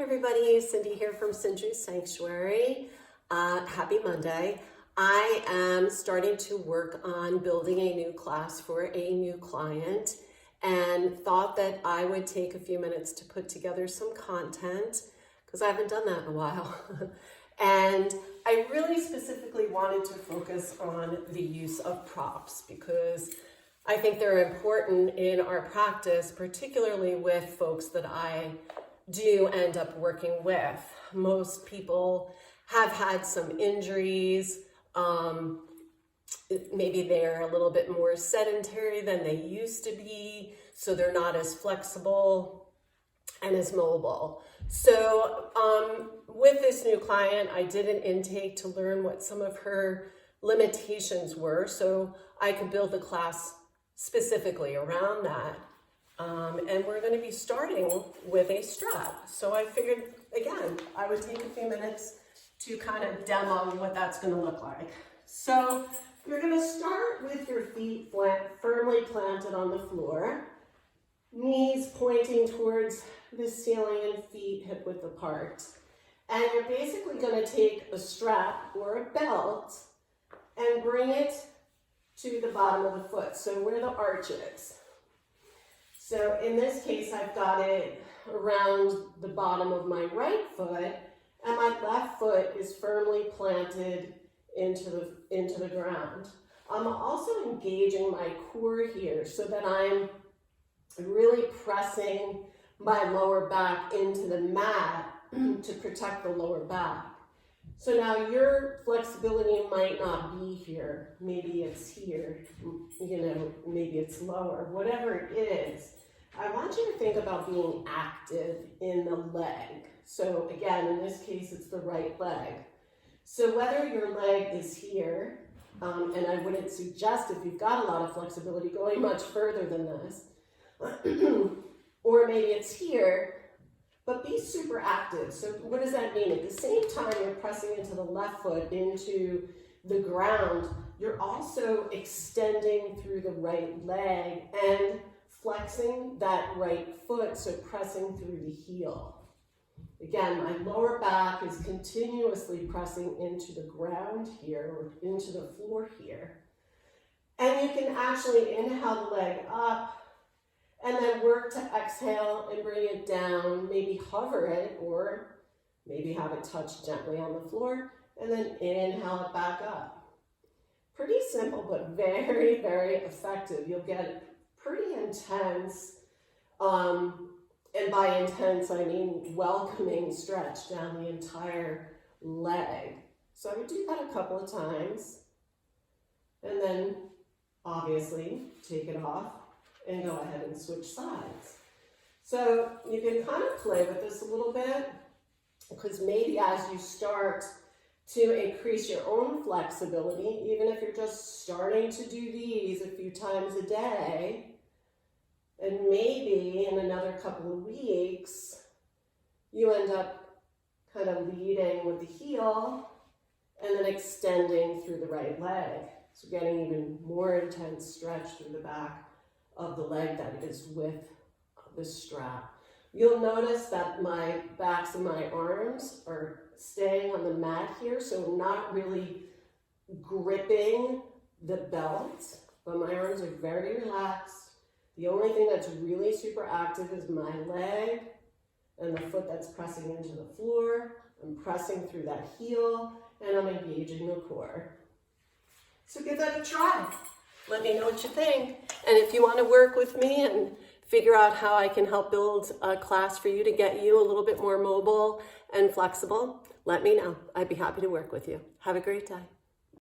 Everybody, Cindy here from Cindy Sanctuary. Happy Monday. I am starting to work on building a new class for a new client and thought that I would take a few minutes to put together some content because I haven't done that in a while. And I really specifically wanted to focus on the use of props because I think they're important in our practice, particularly with folks that I do end up working with. Most people have had some injuries. Maybe they're a little bit more sedentary than they used to be, so they're not as flexible and as mobile. So with this new client, I did an intake to learn what some of her limitations were so I could build the class specifically around that. And we're going to be starting with a strap. So I figured, again, I would take a few minutes to kind of demo what that's going to look like. So you're going to start with your feet firmly planted on the floor, knees pointing towards the ceiling and feet hip width apart. And you're basically going to take a strap or a belt and bring it to the bottom of the foot, so where the arch is. So in this case, I've got it around the bottom of my right foot, and my left foot is firmly planted into the ground. I'm also engaging my core here so that I'm really pressing my lower back into the mat to protect the lower back. So now your flexibility might not be here. Maybe it's here, maybe it's lower, whatever it is. I want you to think about being active in the leg. So again, in this case, it's the right leg. So whether your leg is here, and I wouldn't suggest if you've got a lot of flexibility going much further than this, or maybe it's here, but be super active. So what does that mean? At the same time you're pressing into the left foot into the ground, you're also extending through the right leg and flexing that right foot, so pressing through the heel. Again, my lower back is continuously pressing into the ground here, or into the floor here. And you can actually inhale the leg up, and then work to exhale and bring it down, maybe hover it, or maybe have it touch gently on the floor, and then inhale it back up. Pretty simple, but very, very effective. You'll get pretty intense, and by intense, I mean welcoming stretch down the entire leg. So I would do that a couple of times, and then obviously take it off and go ahead and switch sides. So you can kind of play with this a little bit, because maybe as you start to increase your own flexibility, even if you're just starting to do these a few times a day, and maybe in another couple of weeks, you end up kind of leading with the heel and then extending through the right leg. So getting even more intense stretch through the back of the leg that is with the strap. You'll notice that my backs of my arms are staying on the mat here, so I'm not really gripping the belt, but my arms are very relaxed. The only thing that's really super active is my leg and the foot that's pressing into the floor. I'm pressing through that heel, and I'm engaging the core. So give that a try. Let me know what you think. And if you want to work with me and figure out how I can help build a class for you to get you a little bit more mobile and flexible, let me know. I'd be happy to work with you. Have a great day.